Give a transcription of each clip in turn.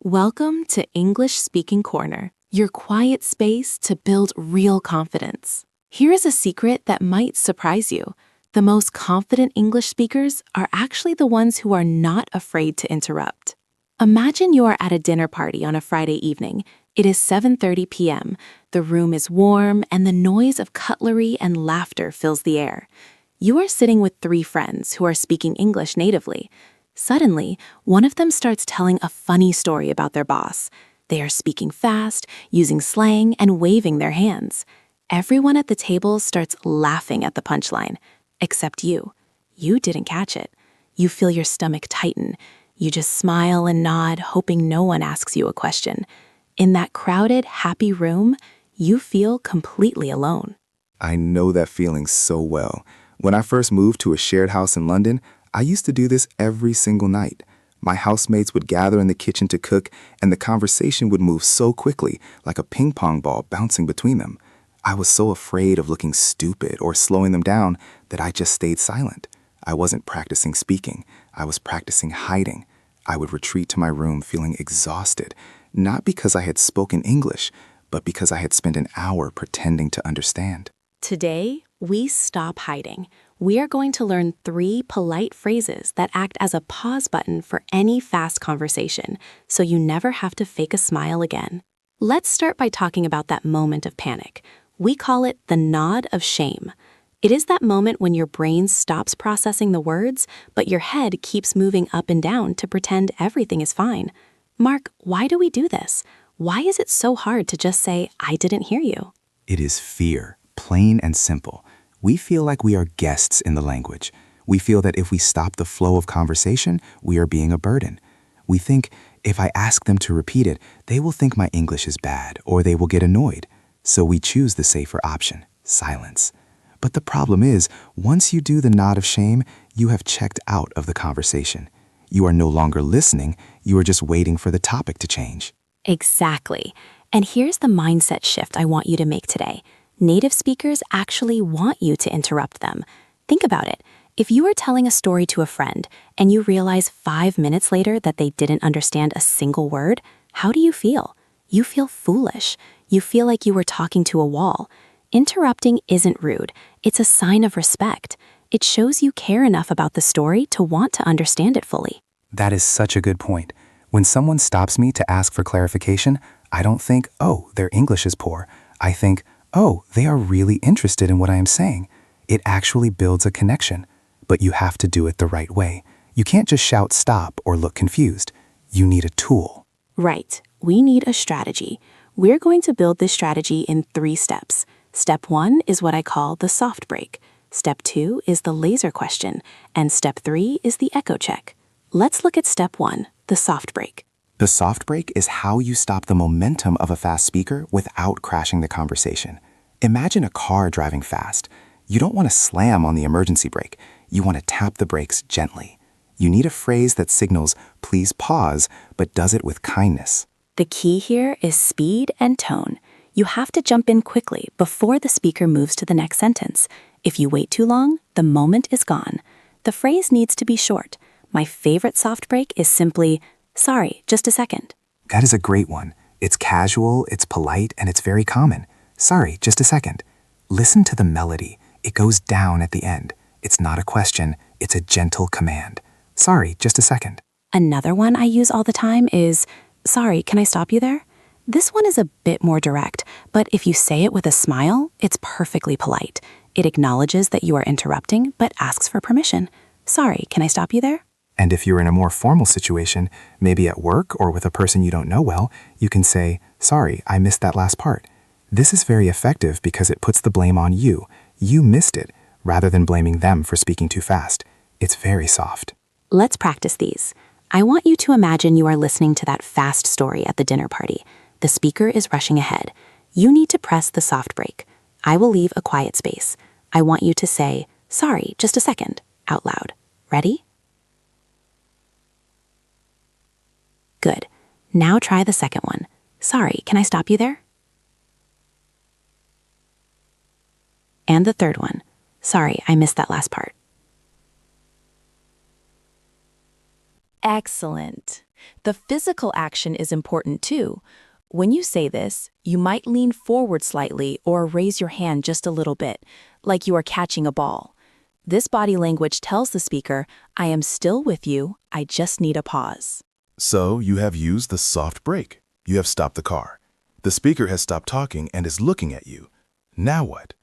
Welcome to English Speaking Corner, your quiet space to build real confidence. Here is a secret that might surprise you. The most confident English speakers are actually the ones who are not afraid to interrupt. Imagine you are at a dinner party on a Friday evening. It is 7:30 p.m. The room is warm, and the noise of cutlery and laughter fills the air. You are sitting with three friends who are speaking English natively. Suddenly, one of them starts telling a funny story about their boss. They are speaking fast, using slang, and waving their hands. Everyone at the table starts laughing at the punchline, except you. You didn't catch it. You feel your stomach tighten. You just smile and nod, hoping no one asks you a question. In that crowded, happy room, you feel completely alone. I know that feeling so well. When I first moved to a shared house in London, I used to do this every single night. My housemates would gather in the kitchen to cook, and the conversation would move so quickly, like a ping pong ball bouncing between them. I was so afraid of looking stupid or slowing them down that I just stayed silent. I wasn't practicing speaking. I was practicing hiding. I would retreat to my room feeling exhausted, not because I had spoken English, but because I had spent an hour pretending to understand. Today, we stop hiding. We are going to learn 3 polite phrases that act as a pause button for any fast conversation, so you never have to fake a smile again. Let's start by talking about that moment of panic. We call it the nod of shame. It is that moment when your brain stops processing the words, but your head keeps moving up and down to pretend everything is fine. Mark, why do we do this? Why is it so hard to just say, "I didn't hear you"? It is fear, plain and simple. We feel like we are guests in the language. We feel that if we stop the flow of conversation, we are being a burden. We think, if I ask them to repeat it, they will think my English is bad, or they will get annoyed. So we choose the safer option, silence. But the problem is, once you do the nod of shame, you have checked out of the conversation. You are no longer listening, you are just waiting for the topic to change. Exactly. And here's the mindset shift I want you to make today. Native speakers actually want you to interrupt them. Think about it. If you are telling a story to a friend and you realize 5 minutes later that they didn't understand a single word, how do you feel? You feel foolish. You feel like you were talking to a wall. Interrupting isn't rude. It's a sign of respect. It shows you care enough about the story to want to understand it fully. That is such a good point. When someone stops me to ask for clarification, I don't think, oh, their English is poor. I think, oh, they are really interested in what I am saying. It actually builds a connection. But you have to do it the right way. You can't just shout stop or look confused. You need a tool. Right. We need a strategy. We're going to build this strategy in 3 steps. Step 1 is what I call the soft break. Step 2 is the laser question. And step 3 is the echo check. Let's look at step 1, the soft break. The soft break is how you stop the momentum of a fast speaker without crashing the conversation. Imagine a car driving fast. You don't want to slam on the emergency brake. You want to tap the brakes gently. You need a phrase that signals, please pause, but does it with kindness. The key here is speed and tone. You have to jump in quickly before the speaker moves to the next sentence. If you wait too long, the moment is gone. The phrase needs to be short. My favorite soft break is simply, "Sorry, just a second." That is a great one. It's casual, it's polite, and it's very common. Sorry, just a second. Listen to the melody. It goes down at the end. It's not a question, it's a gentle command. Sorry, just a second. Another one I use all the time is, "Sorry, can I stop you there?" This one is a bit more direct, but if you say it with a smile, it's perfectly polite. It acknowledges that you are interrupting, but asks for permission. "Sorry, can I stop you there?" And if you're in a more formal situation, maybe at work or with a person you don't know well, you can say, sorry, I missed that last part. This is very effective because it puts the blame on you. You missed it, rather than blaming them for speaking too fast. It's very soft. Let's practice these. I want you to imagine you are listening to that fast story at the dinner party. The speaker is rushing ahead. You need to press the soft break. I will leave a quiet space. I want you to say, "Sorry, just a second," out loud. Ready? Good. Now try the second one. "Sorry, can I stop you there?" And the third one. "Sorry, I missed that last part." Excellent. The physical action is important too. When you say this, you might lean forward slightly or raise your hand just a little bit, like you are catching a ball. This body language tells the speaker, I am still with you, I just need a pause. So you have used the soft brake. You have stopped the car. The speaker has stopped talking and is looking at you. Now what?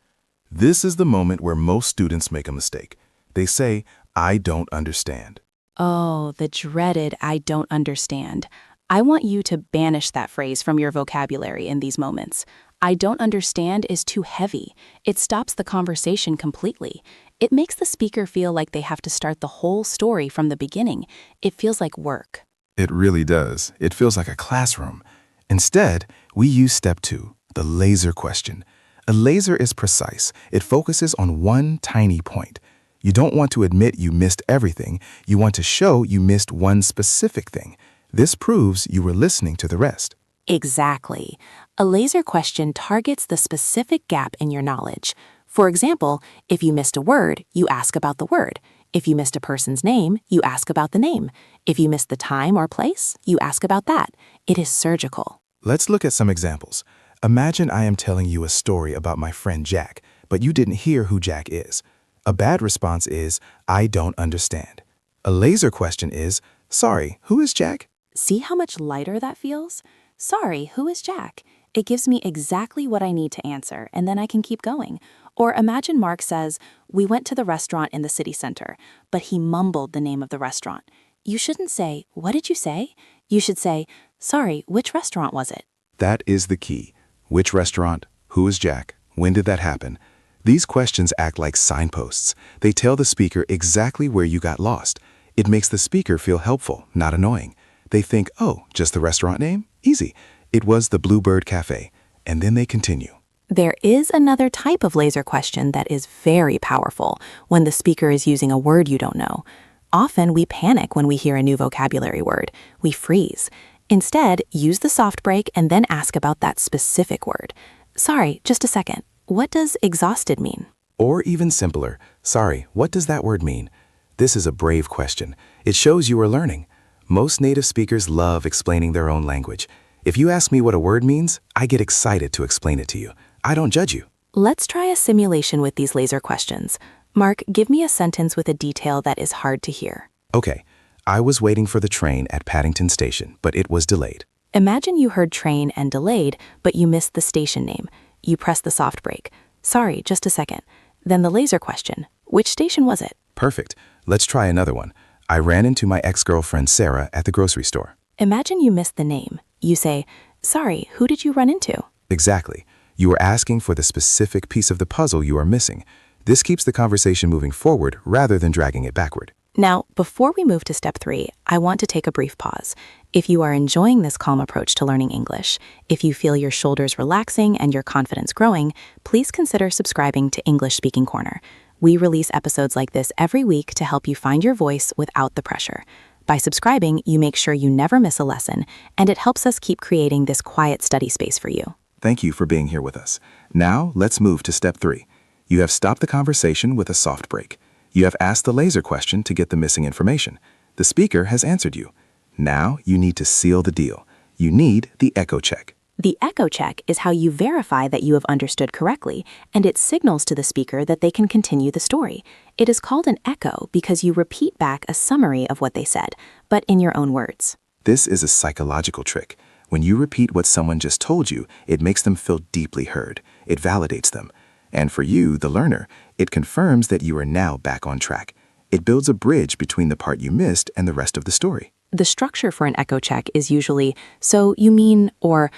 This is the moment where most students make a mistake. They say, I don't understand. Oh, the dreaded I don't understand. I want you to banish that phrase from your vocabulary in these moments. I don't understand is too heavy. It stops the conversation completely. It makes the speaker feel like they have to start the whole story from the beginning. It feels like work. It really does. It feels like a classroom. Instead, we use step 2, the laser question. A laser is precise. It focuses on one tiny point. You don't want to admit you missed everything. You want to show you missed one specific thing. This proves you were listening to the rest. Exactly. A laser question targets the specific gap in your knowledge. For example, if you missed a word, you ask about the word. If you missed a person's name, you ask about the name. If you missed the time or place, you ask about that. It is surgical. Let's look at some examples. Imagine I am telling you a story about my friend Jack, but you didn't hear who Jack is. A bad response is, I don't understand. A laser question is, sorry, who is Jack? See how much lighter that feels? Sorry, who is Jack? It gives me exactly what I need to answer, and then I can keep going. Or imagine Mark says, we went to the restaurant in the city center, but he mumbled the name of the restaurant. You shouldn't say, what did you say? You should say, sorry, which restaurant was it? That is the key. Which restaurant? Who is Jack? When did that happen? These questions act like signposts. They tell the speaker exactly where you got lost. It makes the speaker feel helpful, not annoying. They think, oh, just the restaurant name? Easy. It was the Bluebird Cafe. And then they continue. There is another type of laser question that is very powerful when the speaker is using a word you don't know. Often we panic when we hear a new vocabulary word. We freeze. Instead, use the soft brake and then ask about that specific word. Sorry, just a second. What does exhausted mean? Or even simpler, sorry, what does that word mean? This is a brave question. It shows you are learning. Most native speakers love explaining their own language. If you ask me what a word means, I get excited to explain it to you. I don't judge you. Let's try a simulation with these laser questions. Mark, give me a sentence with a detail that is hard to hear. Okay, I was waiting for the train at Paddington Station, but it was delayed. Imagine you heard train and delayed, but you missed the station name. You press the soft brake. Sorry, just a second. Then the laser question. Which station was it? Perfect. Let's try another one. I ran into my ex-girlfriend Sarah at the grocery store. Imagine you missed the name. You say, sorry, who did you run into? Exactly. You are asking for the specific piece of the puzzle you are missing. This keeps the conversation moving forward rather than dragging it backward. Now, before we move to step 3, I want to take a brief pause. If you are enjoying this calm approach to learning English, if you feel your shoulders relaxing and your confidence growing, please consider subscribing to English Speaking Corner. We release episodes like this every week to help you find your voice without the pressure. By subscribing, you make sure you never miss a lesson, and it helps us keep creating this quiet study space for you. Thank you for being here with us. Now, let's move to step 3. You have stopped the conversation with a soft brake. You have asked the laser question to get the missing information. The speaker has answered you. Now, you need to seal the deal. You need the echo check. The echo check is how you verify that you have understood correctly, and it signals to the speaker that they can continue the story. It is called an echo because you repeat back a summary of what they said, but in your own words. This is a psychological trick. When you repeat what someone just told you, it makes them feel deeply heard. It validates them. And for you, the learner, it confirms that you are now back on track. It builds a bridge between the part you missed and the rest of the story. The structure for an echo check is usually, so you mean, or,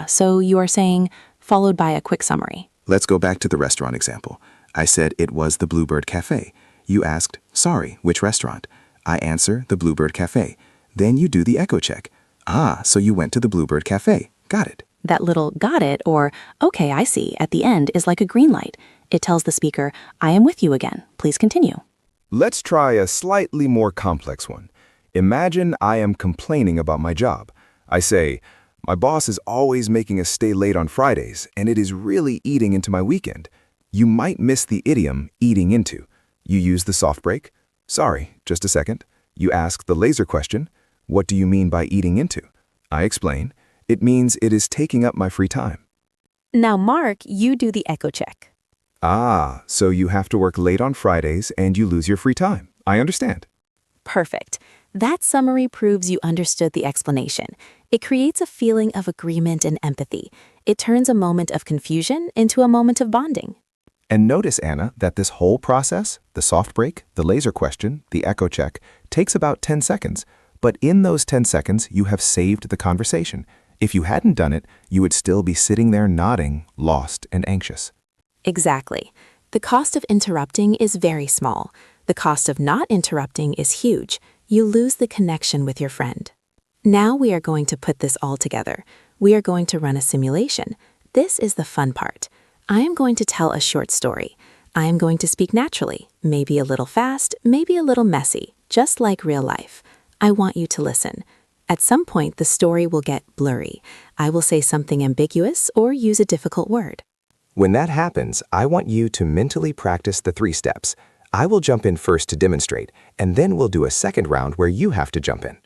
so you are saying, followed by a quick summary. Let's go back to the restaurant example. I said it was the Bluebird Cafe. You asked, sorry, which restaurant? I answer, the Bluebird Cafe. Then you do the echo check. So you went to the Bluebird Cafe. Got it. That little got it or okay, I see at the end is like a green light. It tells the speaker, I am with you again. Please continue. Let's try a slightly more complex one. Imagine I am complaining about my job. I say, my boss is always making us stay late on Fridays, and it is really eating into my weekend. You might miss the idiom eating into. You use the soft brake. Sorry, just a second. You ask the laser question. What do you mean by eating into? I explain. It means it is taking up my free time. Now, Mark, you do the echo check. Ah, so you have to work late on Fridays and you lose your free time. I understand. Perfect. That summary proves you understood the explanation. It creates a feeling of agreement and empathy. It turns a moment of confusion into a moment of bonding. And notice, Anna, that this whole process, the soft break, the laser question, the echo check, takes about 10 seconds. But in those 10 seconds, you have saved the conversation. If you hadn't done it, you would still be sitting there nodding, lost and anxious. Exactly. The cost of interrupting is very small. The cost of not interrupting is huge. You lose the connection with your friend. Now we are going to put this all together. We are going to run a simulation. This is the fun part. I am going to tell a short story. I am going to speak naturally, maybe a little fast, maybe a little messy, just like real life. I want you to listen. At some point, the story will get blurry. I will say something ambiguous or use a difficult word. When that happens, I want you to mentally practice the 3 steps. I will jump in first to demonstrate, and then we'll do a second round where you have to jump in.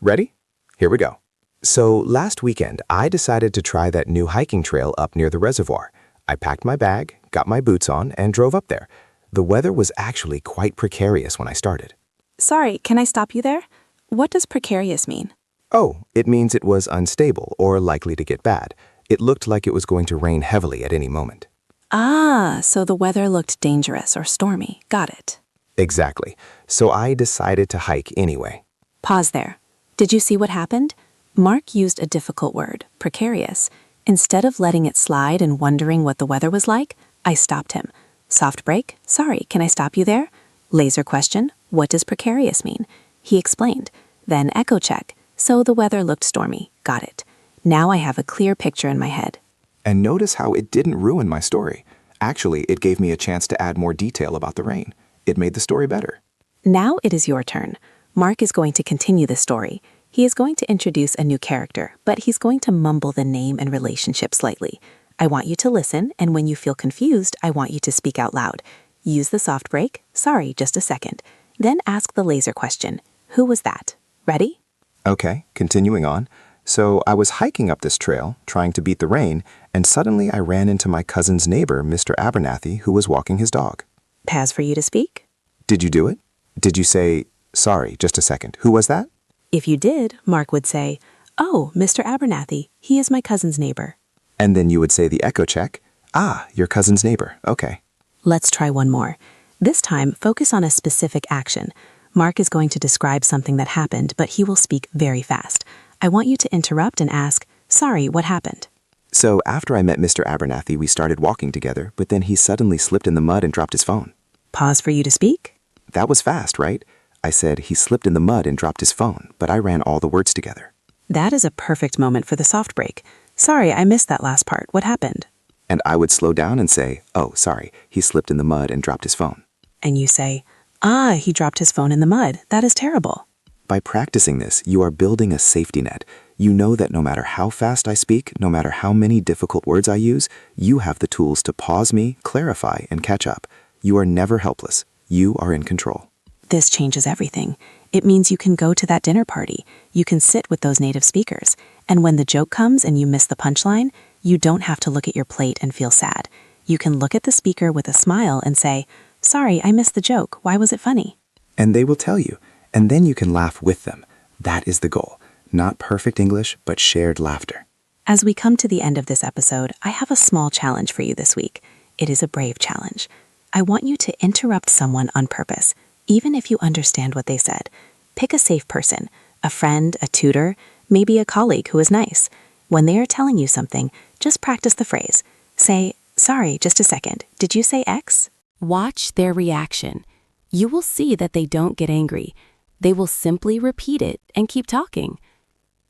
Ready? Here we go. So last weekend, I decided to try that new hiking trail up near the reservoir. I packed my bag, got my boots on, and drove up there. The weather was actually quite precarious when I started. Sorry, can I stop you there? What does precarious mean? Oh, it means it was unstable or likely to get bad. It looked like it was going to rain heavily at any moment. Ah, so the weather looked dangerous or stormy. Got it. Exactly. So I decided to hike anyway. Pause there. Did you see what happened? Mark used a difficult word, precarious. Instead of letting it slide and wondering what the weather was like, I stopped him. Soft break. Sorry, can I stop you there? Laser question. What does precarious mean? He explained. Then echo check. So the weather looked stormy. Got it. Now I have a clear picture in my head. And notice how it didn't ruin my story. Actually, it gave me a chance to add more detail about the rain. It made the story better. Now it is your turn. Mark is going to continue the story. He is going to introduce a new character, but he's going to mumble the name and relationship slightly. I want you to listen, and when you feel confused, I want you to speak out loud. Use the soft break. Sorry, just a second. Then ask the laser question. Who was that? Ready? Okay, continuing on. So I was hiking up this trail, trying to beat the rain, and suddenly I ran into my cousin's neighbor, Mr. Abernathy, who was walking his dog. Pause for you to speak. Did you do it? Did you say, sorry, just a second, who was that? If you did, Mark would say, oh, Mr. Abernathy, he is my cousin's neighbor. And then you would say the echo check, ah, your cousin's neighbor, okay. Let's try one more. This time, focus on a specific action. Mark is going to describe something that happened, but he will speak very fast. I want you to interrupt and ask, sorry, what happened? So after I met Mr. Abernathy, we started walking together, but then he suddenly slipped in the mud and dropped his phone. Pause for you to speak. That was fast, right? I said he slipped in the mud and dropped his phone, but I ran all the words together. That is a perfect moment for the soft break. Sorry, I missed that last part. What happened? And I would slow down and say, oh, sorry, he slipped in the mud and dropped his phone. And you say, ah, he dropped his phone in the mud. That is terrible. By practicing this, you are building a safety net. You know that no matter how fast I speak, no matter how many difficult words I use, you have the tools to pause me, clarify, and catch up. You are never helpless. You are in control. This changes everything. It means you can go to that dinner party. You can sit with those native speakers. And when the joke comes and you miss the punchline, you don't have to look at your plate and feel sad. You can look at the speaker with a smile and say, sorry, I missed the joke. Why was it funny? And they will tell you. And then you can laugh with them. That is the goal. Not perfect English, but shared laughter. As we come to the end of this episode, I have a small challenge for you this week. It is a brave challenge. I want you to interrupt someone on purpose, even if you understand what they said. Pick a safe person, a friend, a tutor, maybe a colleague who is nice. When they are telling you something, just practice the phrase. Say, sorry, just a second. Did you say X? Watch their reaction. You will see that they don't get angry. They will simply repeat it and keep talking.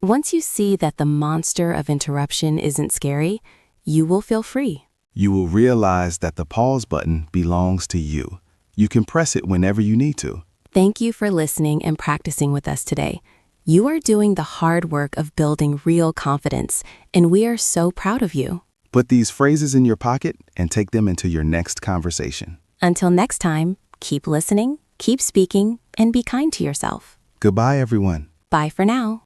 Once you see that the monster of interruption isn't scary, you will feel free. You will realize that the pause button belongs to you. You can press it whenever you need to. Thank you for listening and practicing with us today. You are doing the hard work of building real confidence, and we are so proud of you. Put these phrases in your pocket and take them into your next conversation. Until next time, keep listening, keep speaking, and be kind to yourself. Goodbye, everyone. Bye for now.